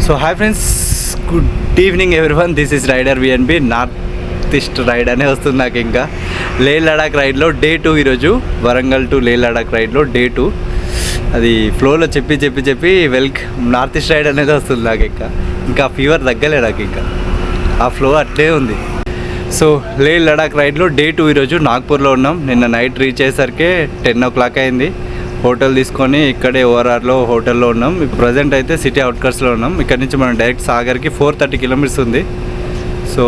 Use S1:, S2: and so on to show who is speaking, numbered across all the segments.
S1: So hi friends, good evening everyone. This is rider VNB. North east ride అనే వస్తుంది నాకు. ఇంకా లే లడాక్ రైడ్లో డే 2 ఈరోజు. వరంగల్ టు లే లడాక్ రైడ్లో డే 2. అది ఫ్లోలో చెప్పి నార్త్ ఈస్ట్ రైడ్ అనేది వస్తుంది నాకు. ఇంకా ఫీవర్ తగ్గలే నాకు. ఇంకా ఆ ఫ్లో అట్లే ఉంది. సో లే లడాక్ రైడ్లో డే 2 ఈరోజు. నాగ్పూర్లో ఉన్నాం. నిన్న నైట్ రీచ్ అయ్యేసరికి 10 o'clock అయింది. హోటల్ తీసుకొని ఇక్కడే ఓఆర్ఆర్లో హోటల్లో ఉన్నాం. ఇప్పుడు ప్రజెంట్ అయితే సిటీ అవుట్కట్స్లో ఉన్నాం. ఇక్కడ నుంచి మనం డైరెక్ట్ సాగర్కి 430 kilometers ఉంది. సో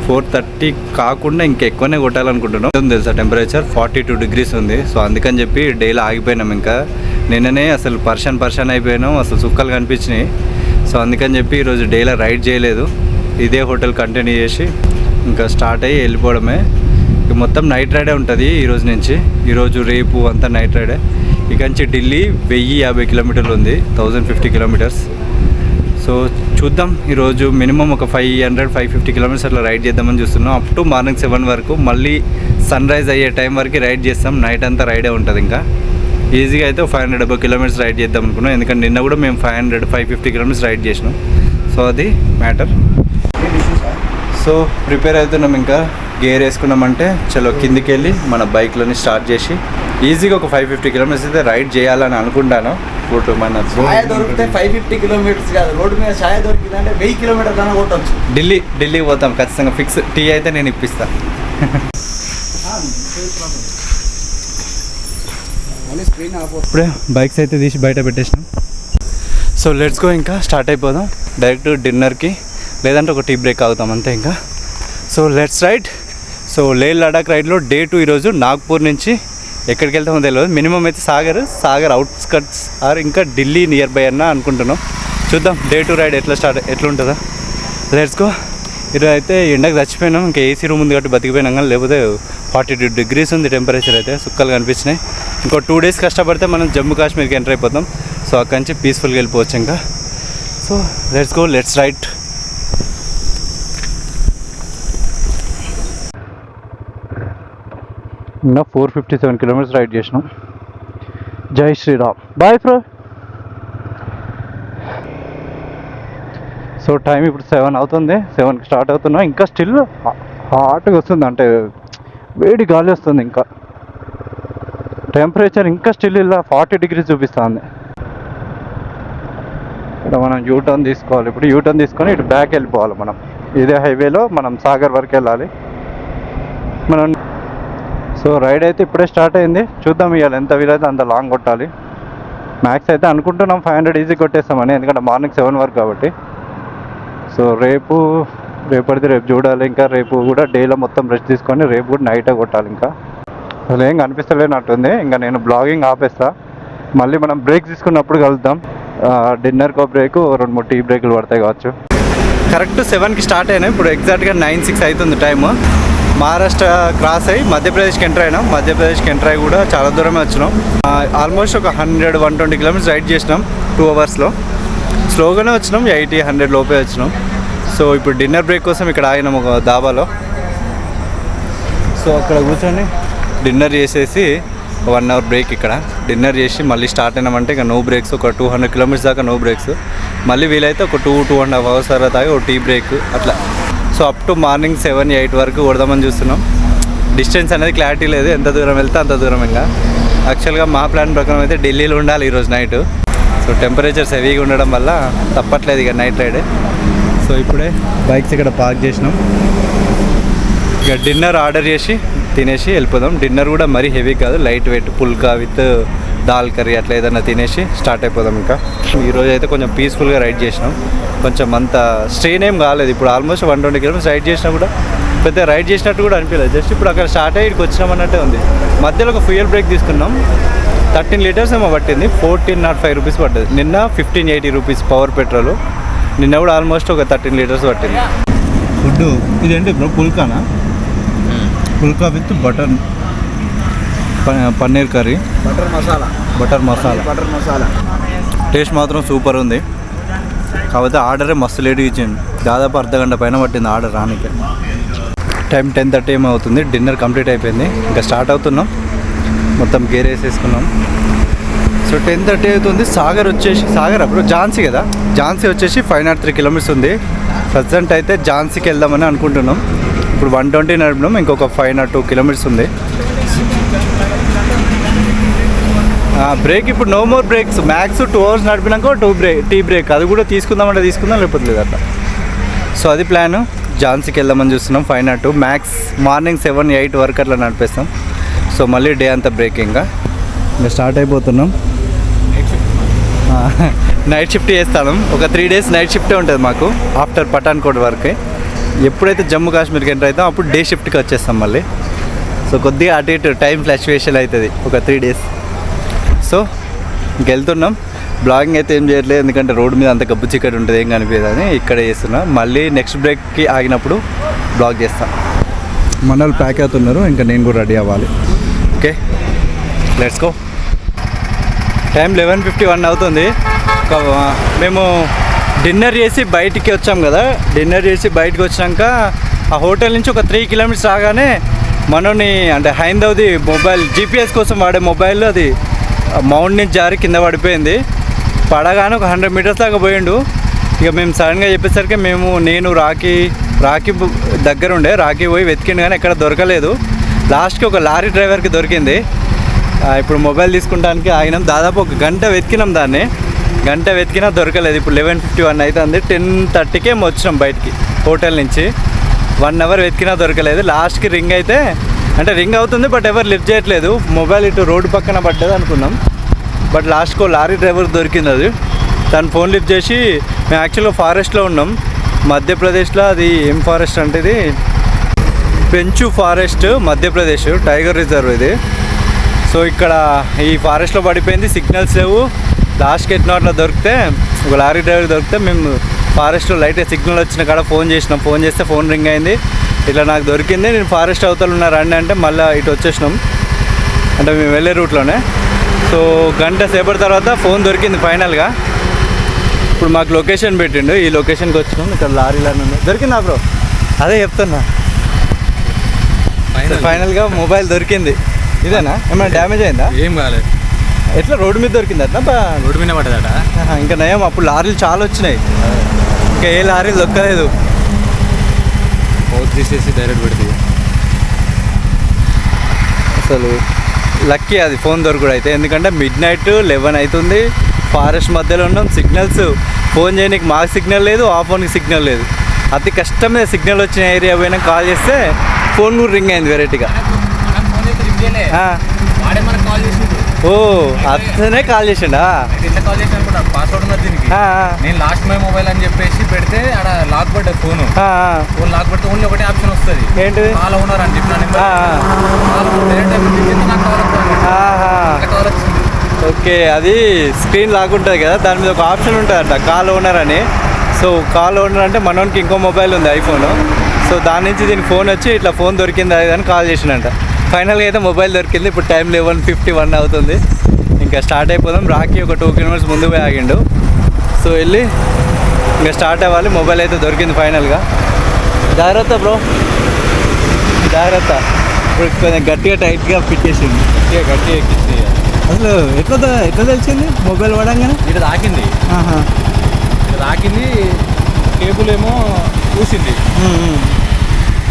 S1: 430 కాకుండా ఇంకెక్కువనే కొట్టాలనుకుంటున్నాం. తెలుసా టెంపరేచర్ 42 degrees ఉంది. సో అందుకని చెప్పి డైలీ ఆగిపోయినాం. ఇంకా నిన్ననే అసలు పర్షన్ అయిపోయినాం. అసలు సుక్కలు కనిపించినాయి. సో అందుకని చెప్పి ఈరోజు డైలీ రైడ్ చేయలేదు. ఇదే హోటల్ కంటిన్యూ చేసి ఇంకా స్టార్ట్ అయ్యి వెళ్ళిపోవడమే. మొత్తం నైట్ రైడే ఉంటుంది ఈరోజు నుంచి. ఈరోజు రేపు అంతా నైట్ రైడే. ఇక నుంచి ఢిల్లీ 1050 kilometers ఉంది, 1050 kilometers. సో చూద్దాం. ఈరోజు మినిమం ఒక 500-550 kilometers అట్లా రైడ్ చేద్దామని చూస్తున్నాం. అప్ టు మార్నింగ్ 7 వరకు. మళ్ళీ సన్ రైజ్ అయ్యే టైం వరకు రైడ్ చేస్తాం. నైట్ అంతా రైడే ఉంటుంది. ఇంకా ఈజీగా అయితే 500 kilometers రైడ్ చేద్దాం అనుకున్నాం. ఎందుకంటే నిన్న కూడా మేము 500-550 kilometers రైడ్ చేసినాం. సో అది మ్యాటర్. సో ప్రిపేర్ అవుతున్నాం. ఇంకా గేర్ వేసుకున్నామంటే చలో కిందికి వెళ్ళి మన బైక్లోని స్టార్ట్ చేసి ఈజీగా ఒక 550 kilometers అయితే రైడ్ చేయాలని అనుకుంటాను. ఇప్పుడు మన
S2: దొరికితే 550 kilometers కాదు, రోడ్డు మీద ఛాయ్ దొరికిందంటే 1000 kilometers అయినా కొట్టవచ్చు.
S1: ఢిల్లీ పోతాం ఖచ్చితంగా. ఫిక్స్. టీ అయితే నేను ఇప్పిస్తా. ఇప్పుడే బైక్స్ అయితే తీసి బయట పెట్టేసినాం. So let's go. ఇంకా స్టార్ట్ అయిపోదాం డైరెక్ట్ డిన్నర్కి, లేదంటే ఒక టీ బ్రేక్ అవుతాం అంతే. ఇంకా సో లెట్స్ రైడ్. సో లే లడాక్ రైడ్లో డే 2 ఈరోజు. నాగ్పూర్ నుంచి ఎక్కడికి వెళ్తామో తెలియదు. మినిమం అయితే సాగర్ అవుట్స్కట్స్ ఆర్ ఇంకా ఢిల్లీ నియర్ బై అన్న అనుకుంటున్నాం. చూద్దాం డే 2 రైడ్ ఎట్లా ఉంటుందా. Let's go. ఈరోజు అయితే ఎండకు చచ్చిపోయినాం. ఇంకా ఏసీ రూమ్ ఉంది కాబట్టి బతికిపోయినాం. కానీ లేకపోతే 42 degrees ఉంది టెంపరేచర్. అయితే సుక్కలు కనిపించినాయి. ఇంకో 2 days కష్టపడితే మనం జమ్మూ కాశ్మీర్కి ఎంటర్ అయిపోతాం. సో అక్కడి నుంచి పీస్ఫుల్గా వెళ్ళిపోవచ్చు ఇంకా. So let's go, let's ride. ఇంకా 457 kilometers రైడ్ చేసినాం. జై Shriram. Bye bro. So time ఇప్పుడు 7 అవుతుంది. 7కి స్టార్ట్ అవుతున్నాం. ఇంకా స్టిల్ హాట్గా వస్తుంది, అంటే వేడి గాలి వస్తుంది. ఇంకా టెంపరేచర్ ఇంకా స్టిల్ ఇలా 40 degrees చూపిస్తుంది. ఇక్కడ మనం యూటర్న్ తీసుకోవాలి. ఇప్పుడు యూటర్న్ తీసుకొని ఇటు బ్యాక్ వెళ్ళిపోవాలి. మనం ఇదే హైవేలో మనం సాగర్ వరకు వెళ్ళాలి మనం. సో రైడ్ అయితే ఇప్పుడే స్టార్ట్ అయింది. చూద్దాం ఇవాళ ఎంత వీలైతే అంత లాంగ్ కొట్టాలి. మ్యాక్స్ అయితే అనుకుంటున్నాం 500 ఈజీ కొట్టేస్తామని, ఎందుకంటే మార్నింగ్ 7 వరకు కాబట్టి. సో రేపటిది రేపు చూడాలి. ఇంకా రేపు కూడా డేలో మొత్తం రెస్ట్ తీసుకొని రేపు కూడా నైటే కొట్టాలి. ఇంకా అసలు ఏం కనిపిస్తలేనట్టుంది. ఇంకా నేను బ్లాగింగ్ ఆపేస్తా. మళ్ళీ మనం బ్రేక్ తీసుకున్నప్పుడు కలుద్దాం. డిన్నర్కో బ్రేక్, 2-3 టీ బ్రేకులు పడతాయి కావచ్చు. కరెక్ట్ 7కి స్టార్ట్ అయినాయి. ఇప్పుడు ఎగ్జాక్ట్గా 9:06 అవుతుంది టైము. మహారాష్ట్ర క్రాస్ అయ్యి మధ్యప్రదేశ్కి ఎంటర్ అయినాం. మధ్యప్రదేశ్కి ఎంటర్ అయ్యి కూడా చాలా దూరమే వచ్చినాం. ఆల్మోస్ట్ ఒక 100-120 kilometers రైడ్ చేసినాం 2 hours. స్లోగానే వచ్చినాం. 80-100 లోపే వచ్చినాం. సో ఇప్పుడు డిన్నర్ బ్రేక్ కోసం ఇక్కడ ఆగినాం ఒక దాబాలో. సో అక్కడ కూర్చొని డిన్నర్ చేసేసి 1 hour బ్రేక్. ఇక్కడ డిన్నర్ చేసి మళ్ళీ స్టార్ట్ అయినామంటే ఇంకా నో బ్రేక్స్. ఒక 200 kilometers దాకా నో బ్రేక్స్. మళ్ళీ వీలైతే ఒక 2-2.5 hours తర్వాత ఆగి ఒక టీ బ్రేక్ అట్లా. సో అప్ టు మార్నింగ్ 7-8 వరకు కొడదామని చూస్తున్నాం. డిస్టెన్స్ అనేది క్లారిటీ లేదు, ఎంత దూరం వెళ్తే అంత దూరం. ఇంకా యాక్చువల్గా మా ప్లాన్ ప్రకారం అయితే ఢిల్లీలో ఉండాలి ఈరోజు నైట్. సో టెంపరేచర్స్ హెవీగా ఉండడం వల్ల తప్పట్లేదు ఇక నైట్ రైడే. సో ఇప్పుడే బైక్స్ ఇక్కడ పార్క్ చేసినాం. ఇక డిన్నర్ ఆర్డర్ చేసి తినేసి వెళ్ళిపోదాం. డిన్నర్ కూడా మరీ హెవీ కాదు, లైట్ వెయిట్ పుల్కా విత్ దాల్ కర్రీ అట్లా ఏదైనా తినేసి స్టార్ట్ అయిపోదాం. ఇంకా ఈరోజు అయితే కొంచెం పీస్ఫుల్గా రైడ్ చేసినాం. కొంచెం అంత స్ట్రెయిన్ ఏం కాలేదు. ఇప్పుడు ఆల్మోస్ట్ 120 kilometers రైడ్ చేసినా కూడా పెద్ద రైడ్ చేసినట్టు కూడా అనిపించలేదు. జస్ట్ ఇప్పుడు అక్కడ స్టార్ట్ అయ్యి ఇక్కడికి వచ్చినాం అన్నట్టే ఉంది. మధ్యలో ఒక ఫ్యూయల్ బ్రేక్ తీసుకున్నాం. 13 liters ఏమో పట్టింది. 1405 rupees పడ్డది. నిన్న 1580 rupees పవర్ పెట్రోల్. నిన్న కూడా ఆల్మోస్ట్ ఒక 13 liters పట్టింది. ఫుడ్ ఇదేంటి బ్రో? పుల్కానా? Phulka with paneer curry, butter masala. Taste మాత్రం సూపర్ ఉంది. కాకపోతే ఆర్డరే మస్తు లేట్గా ఇచ్చింది. దాదాపు అర్ధగంట పైన పట్టింది ఆర్డర్ రానికి. టైం 10:30 ఏమో అవుతుంది. డిన్నర్ కంప్లీట్ అయిపోయింది. ఇంకా స్టార్ట్ అవుతున్నాం. మొత్తం గేర్ వేసేసుకున్నాం. సో 10:30 అవుతుంది. సాగర్ అప్పుడు ఝాన్సీ కదా, ఝాన్సీ వచ్చేసి 503 కిలోమీటర్స్ ఉంది. ప్రజెంట్ అయితే ఝాన్సీకి వెళ్దామని అనుకుంటున్నాం. ఇప్పుడు 120 నడిపినాం, ఇంకొక 502 కిలోమీటర్స్ ఉంది. బ్రేక్ ఇప్పుడు no more breaks, max 2 hours నడిపినాక టీ బ్రేక్, అది కూడా తీసుకుందామంటే తీసుకుందాం, లేకపోతే లేదు అట్లా. సో అది ప్లాన్. ఝాన్సీకి వెళ్దామని చూస్తున్నాం. 502 మ్యాక్స్ మార్నింగ్ 7-8 వరకు అట్లా నడిపేస్తాం. సో మళ్ళీ డే అంతా బ్రేక్ ఇంకా స్టార్ట్ అయిపోతున్నాం. నైట్ షిఫ్ట్ చేస్తాను. ఒక 3 days నైట్ షిఫ్టే ఉంటుంది మాకు ఆఫ్టర్ పఠాన్కోట్ వరకు. ఎప్పుడైతే జమ్మూ కాశ్మీర్కి ఎంటర్ అవుతాం అప్పుడు డే షిఫ్ట్కి వచ్చేస్తాం మళ్ళీ. సో కొద్దిగా అటు ఇటు టైం ఫ్లక్చుయేషన్ అవుతుంది ఒక 3 days. సో ఇంకెళ్తున్నాం. బ్లాగింగ్ అయితే ఏం చేయట్లేదు, ఎందుకంటే రోడ్డు మీద అంత గబ్బు చీకటి ఉంటుంది, ఏం కనిపించదని ఇక్కడ చేస్తున్నా. మళ్ళీ నెక్స్ట్ బ్రేక్కి ఆగినప్పుడు బ్లాగ్ చేస్తాం. మన వాళ్ళు ప్యాక్ అవుతున్నారు, ఇంకా నేను కూడా రెడీ అవ్వాలి. Okay, let's go. టైం 11:51 అవుతుంది. మేము డిన్నర్ చేసి బయటికి వచ్చాం కదా, డిన్నర్ చేసి బయటకు వచ్చినాక ఆ హోటల్ నుంచి ఒక 3 kilometers రాగానే మనోని అంటే హైందవ్ది మొబైల్, GPS కోసం వాడే మొబైల్ అది మౌంట్ నుంచి జారి కింద పడిపోయింది. పడగానే ఒక 100 meters దాకా పోయిండు. ఇక మేము సడన్గా చెప్పేసరికి నేను రాఖీ దగ్గర ఉండే, రాఖీ పోయి వెతికిండు కానీ ఎక్కడ దొరకలేదు. లాస్ట్కి ఒక లారీ డ్రైవర్కి దొరికింది. ఇప్పుడు మొబైల్ తీసుకుంటానికి ఆగినాం. దాదాపు ఒక గంట వెతికినాం దాన్ని, గంట వెతికినా దొరకలేదు. ఇప్పుడు 11:51 అవుతుంది. 10:30కే వచ్చినాం బయటికి హోటల్ నుంచి. 1 hour వెతికినా దొరకలేదు. లాస్ట్కి రింగ్ అయితే అంటే రింగ్ అవుతుంది, బట్ ఎవరు లిఫ్ట్ చేయట్లేదు. మొబైల్ ఇటు రోడ్డు పక్కన పడ్డది అనుకున్నాం, బట్ లాస్ట్కో లారీ డ్రైవర్ దొరికింది. అది తను ఫోన్ లిఫ్ట్ చేసి, మేము యాక్చువల్గా ఫారెస్ట్లో ఉన్నాం మధ్యప్రదేశ్లో. అది ఏం ఫారెస్ట్ అంటే ఇది పెంచు ఫారెస్ట్, మధ్యప్రదేశ్ టైగర్ రిజర్వ్ ఇది. సో ఇక్కడ ఈ ఫారెస్ట్లో పడిపోయింది, సిగ్నల్స్ లేవు. లాస్ట్కి ఎట్లా దొరికితే ఒక లారీ డ్రైవర్ దొరికితే మేము ఫారెస్ట్లో లైట్గా సిగ్నల్ వచ్చిన కాడ ఫోన్ చేసినాం. ఫోన్ చేస్తే ఫోన్ రింగ్ అయింది. ఇట్లా నాకు దొరికింది, నేను ఫారెస్ట్ అవతల ఉన్నా రండి అంటే మళ్ళీ ఇటు వచ్చేసినాం, అంటే మేము వెళ్ళే రూట్లోనే. సో గంట సేపటి తర్వాత ఫోన్ దొరికింది ఫైనల్గా. ఇప్పుడు మాకు లొకేషన్ పెట్టిండు, ఈ లొకేషన్కి వచ్చినాం. ఇక్కడ లారీలను ఉన్నాయి. దొరికిందా బ్రో? అదే చెప్తున్నా, ఫైనల్గా మొబైల్ దొరికింది. ఇదేనా? ఏమైనా డ్యామేజ్ అయిందా?
S2: ఏం కాలేదు.
S1: ఎట్లా రోడ్డు మీద దొరికింది అట్లా?
S2: రోడ్డు మీద పడ్డదట.
S1: ఇంకా నయం, అప్పుడు లారీలు చాలా వచ్చినాయి, ఇంకా ఏ లారీలు దొక్కలేదు.
S2: తీసేసి డైరెక్ట్ పెడితే
S1: అసలు లక్కీ అది ఫోన్ దొరకడు అయితే, ఎందుకంటే midnight 11 అవుతుంది, ఫారెస్ట్ మధ్యలో ఉన్నాం. సిగ్నల్స్ ఫోన్ చేయడానికి మాకు సిగ్నల్ లేదు, ఆ ఫోన్కి సిగ్నల్ లేదు. అతి కష్టం మీద సిగ్నల్ వచ్చిన ఏరియా పోయినా కాల్ చేస్తే ఫోన్ కూడా రింగ్ అయింది వెరైటీగా. ఓ అతనే కాల్ చేసిండా?
S2: పాస్వర్డ్ ఉన్నది దీనికి. నేను లాస్ట్ మై మొబైల్ అని చెప్పేసి పెడితే అక్కడ లాక్ పడ్డది ఫోన్ లాక్ పడితే ఓన్లీ ఒకటే ఆప్షన్ వస్తుంది,
S1: ఏంటిది?
S2: కాల్ ఓనర్ అని చెప్పిన
S1: ఓకే, అది స్క్రీన్ లాక్ ఉంటుంది కదా, దాని మీద ఒక ఆప్షన్ ఉంటుందంట కాల్ ఓనర్ అని. సో కాల్ ఓనర్ అంటే మనోనికి ఇంకో మొబైల్ ఉంది ఐఫోన్. సో దాని నుంచి దీనికి ఫోన్ వచ్చి ఇట్లా ఫోన్ దొరికింది అది అని కాల్ చేసినంట. ఫైనల్గా అయితే మొబైల్ దొరికింది. ఇప్పుడు టైం 11:51 అవుతుంది. ఇంకా స్టార్ట్ అయిపోదాం. రాఖీ ఒక 2 kilometers ముందు పోయి ఆగిండు. సో వెళ్ళి ఇంకా స్టార్ట్ అవ్వాలి. మొబైల్ అయితే దొరికింది ఫైనల్గా. జాగ్రత్త బ్రో, జాగ్రత్త. ఇప్పుడు కొంచెం గట్టిగా టైట్గా ఫిట్ చేసింది, గట్టిగా ఎక్కింది. అసలు ఎట్లా తెలిసింది మొబైల్ పడంగానే?
S2: ఇక్కడ తాకింది, ఇక్కడ తాకింది, కేబుల్ ఏమో చూసింది.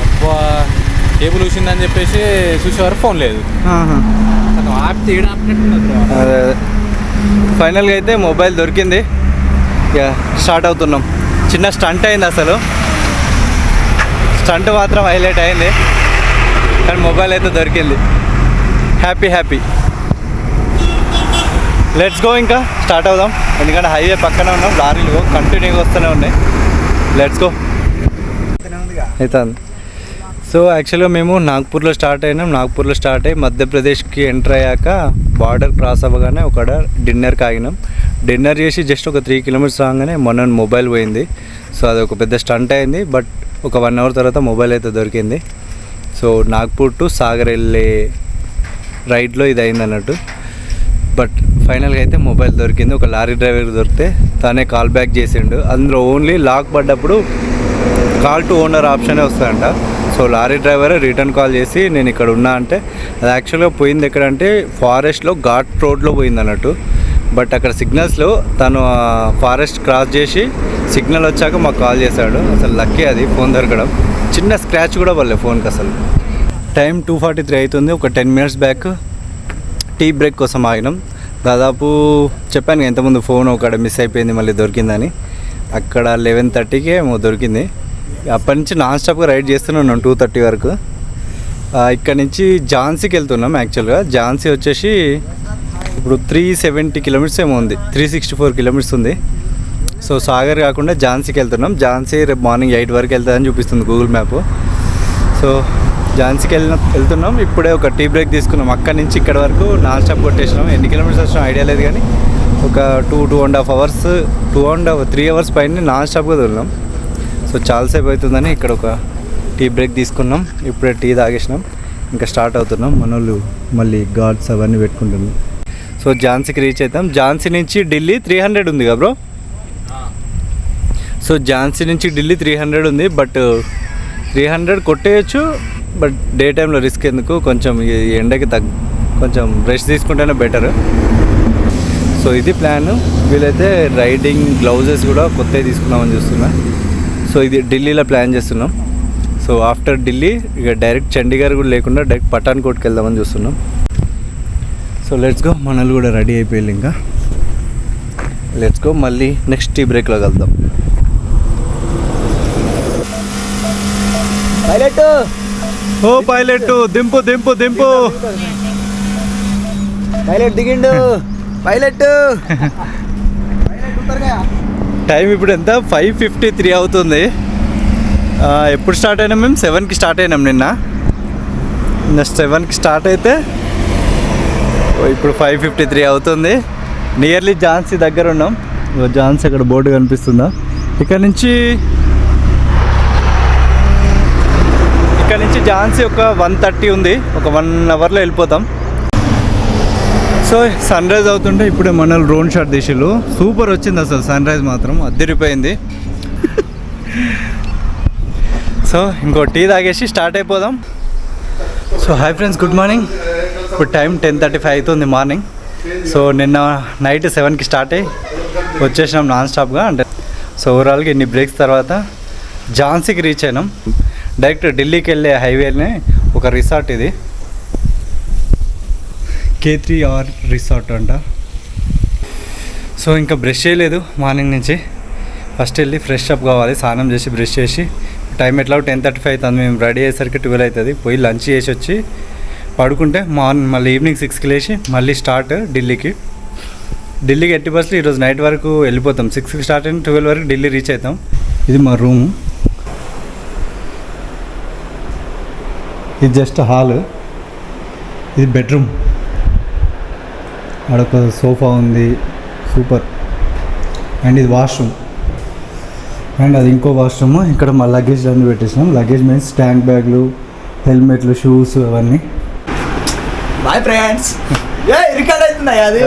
S2: అబ్బా కేబుల్ చూసిందని చెప్పేసి చూసేవారు ఫోన్ లేదు.
S1: అదే ఫైనల్గా అయితే మొబైల్ దొరికింది. ఇక స్టార్ట్ అవుతున్నాం. చిన్న స్టంట్ అయింది, అసలు స్టంట్ మాత్రం హైలైట్ అయింది, కానీ మొబైల్ అయితే దొరికింది. హ్యాపీ. Let's go. ఇంకా స్టార్ట్ అవుదాం, ఎందుకంటే హైవే పక్కనే ఉన్నాం. లారీలు కంటిన్యూగా వస్తూనే ఉన్నాయి. Let's go. అవుతుంది. సో యాక్చువల్గా మేము నాగ్పూర్లో స్టార్ట్ అయినాం. నాగ్పూర్లో స్టార్ట్ అయ్యి మధ్యప్రదేశ్కి ఎంటర్ అయ్యాక బార్డర్ క్రాస్ అవ్వగానే ఒక డిన్నర్కి ఆగినాం. డిన్నర్ చేసి జస్ట్ ఒక 3 kilometers రాగానే మొన్న మొబైల్ పోయింది. సో అది ఒక పెద్ద స్టంట్ అయింది, బట్ ఒక 1 hour తర్వాత మొబైల్ అయితే దొరికింది. సో నాగ్పూర్ టు సాగర్ వెళ్ళే రైడ్లో ఇది అయింది అన్నట్టు. బట్ ఫైనల్గా అయితే మొబైల్ దొరికింది. ఒక లారీ డ్రైవర్ దొరికితే తనే కాల్ బ్యాక్ చేసిండు. అందులో ఓన్లీ లాక్ పడ్డప్పుడు కాల్ టు ఓనర్ ఆప్షనే వస్తుందంట. So lorry driver return call చేసి నేను ఇక్కడ ఉన్నా అంటే, అది యాక్చువల్గా పోయింది ఎక్కడంటే ఫారెస్ట్లో ఘాట్ రోడ్లో పోయింది అన్నట్టు. బట్ అక్కడ సిగ్నల్స్లో తను ఫారెస్ట్ క్రాస్ చేసి సిగ్నల్ వచ్చాక మాకు కాల్ చేశాడు. అసలు లక్కీ అది ఫోన్ దొరకడం. చిన్న స్క్రాచ్ కూడా పడలేదు ఫోన్కి అసలు. టైం 2:43 అవుతుంది. ఒక 10 minutes బ్యాక్ టీ బ్రేక్ కోసం ఆగినాం. దాదాపు చెప్పాను ఇంతకుముందు ఫోన్ ఒకడ మిస్ అయిపోయింది, మళ్ళీ దొరికిందని. అక్కడ 11:30కి ఏమో దొరికింది. అప్పటి నుంచి నాన్ స్టాప్గా రైడ్ చేస్తూనే ఉన్నాం 2:30 వరకు. ఇక్కడ నుంచి ఝాన్సీకి వెళ్తున్నాం. యాక్చువల్గా ఝాన్సీ వచ్చేసి ఇప్పుడు 370 kilometers ఏమో ఉంది, 364 kilometers ఉంది. సో సాగర్ కాకుండా ఝాన్సీకి వెళ్తున్నాం. ఝాన్సీ రేపు మార్నింగ్ 8 వరకు వెళ్తుందని చూపిస్తుంది గూగుల్ మ్యాప్. సో ఝాన్సీకి వెళ్తున్నాం. ఇప్పుడే ఒక టీ బ్రేక్ తీసుకున్నాం. అక్కడి నుంచి ఇక్కడ వరకు నాన్ స్టాప్ కొట్టేసినాం. ఎన్ని కిలోమీటర్స్ వచ్చినా ఐడియా లేదు, కానీ ఒక 2.5 hours 3 hours పైన నాన్ స్టాప్గా దొరినాం. సో చాలాసేపు అవుతుందని ఇక్కడ ఒక టీ బ్రేక్ తీసుకున్నాం. ఇప్పుడే టీ తాగేసినాం, ఇంకా స్టార్ట్ అవుతున్నాం. మన వాళ్ళు మళ్ళీ గార్డ్స్ అవన్నీ పెట్టుకుంటున్నాం. సో ఝాన్సీకి రీచ్ అవుతాం. ఝాన్సీ నుంచి ఢిల్లీ 300 ఉంది కదా బ్రో. సో ఝాన్సీ నుంచి ఢిల్లీ 300 ఉంది. బట్ 300 కొట్టేయచ్చు, బట్ డే టైంలో రిస్క్ ఎందుకు, కొంచెం ఈ ఎండకి కొంచెం రెస్ట్ తీసుకుంటేనే బెటర్. సో ఇది ప్లాన్. వీలైతే రైడింగ్ గ్లౌజెస్ కూడా కొత్తవి తీసుకున్నామని చూస్తున్నా. సో ఇది ఢిల్లీలో ప్లాన్ చేస్తున్నాం. సో ఆఫ్టర్ ఢిల్లీ ఇక డైరెక్ట్ చండీగఢ్ కూడా లేకుండా డైరెక్ట్ పఠాన్కోట్కి వెళ్దామని చూస్తున్నాం. So let's go. మనలు కూడా రెడీ అయిపోయింది. ఇంకా లెట్స్ గో. మళ్ళీ నెక్స్ట్ టీ బ్రేక్లో కలుద్దాం.
S3: పైలట్
S1: ఓ పైలట్ దింపు దింపు దింపు.
S3: పైలట్ దిగిండు. పైలట్
S1: టైం ఇప్పుడు ఎంత 5:53 అవుతుంది. ఎప్పుడు స్టార్ట్ అయినాం మేము? 7కి స్టార్ట్ అయినాం నిన్న. 7కి స్టార్ట్ అయితే ఇప్పుడు 5:53 అవుతుంది. నియర్లీ ఝాన్సీ దగ్గర ఉన్నాం. ఝాన్సీ అక్కడ బోర్డు కనిపిస్తుందా? ఇక్కడ నుంచి ఝాన్సీ ఒక 1:30 ఉంది. ఒక 1 hourలో వెళ్ళిపోతాం. సో సన్ రైజ్ అవుతుంటే ఇప్పుడే మన డ్రోన్ షాట్ తీసిళ్ళు. సూపర్ వచ్చింది అసలు. సన్ రైజ్ మాత్రం అద్దరిపోయింది. సో ఇంకో టీ తాగేసి స్టార్ట్ అయిపోదాం. So hi friends, good morning. ఇప్పుడు టైం 10:35 అవుతుంది మార్నింగ్. సో నిన్న నైట్ 7కి స్టార్ట్ అయ్యి వచ్చేసినాం నాన్ స్టాప్గా. అంటే సో ఓవరాల్గా ఇన్ని బ్రేక్స్ తర్వాత ఝాన్సీకి రీచ్ అయినాం. డైరెక్ట్ ఢిల్లీకి వెళ్ళే హైవేనే ఒక రిసార్ట్, ఇది K3R రిసార్ట్ అంట. సో ఇంకా బ్రష్ చేయలేదు మార్నింగ్ నుంచి. ఫస్ట్ వెళ్ళి ఫ్రెష్ అప్ కావాలి, స్నానం చేసి బ్రష్ చేసి. టైం ఎట్లా 10:35 అవుతుంది. మేము రెడీ అయ్యేసరికి 12 అవుతుంది. పోయి లంచ్ చేసి వచ్చి పడుకుంటే మళ్ళీ ఈవినింగ్ 6కి లేచి మళ్ళీ స్టార్ట్ ఢిల్లీకి 80% ఈరోజు నైట్ వరకు వెళ్ళిపోతాం. 6కి స్టార్ట్ అయిన 12 వరకు ఢిల్లీ రీచ్ అవుతాం. ఇది మా రూము. ఇది జస్ట్ హాల్, ఇది బెడ్రూమ్. అక్కడొక సోఫా ఉంది, సూపర్. అండ్ ఇది వాష్రూమ్, అండ్ అది ఇంకో వాష్రూమ్. ఇక్కడ మా లగేజ్ అన్నీ పెట్టేసినాం. లగేజ్ మీన్స్ ట్యాంక్ బ్యాగ్లు, హెల్మెట్లు, షూస్ అవన్నీ.
S3: Bye friends. రికార్డ్ అవుతున్నాయి అది.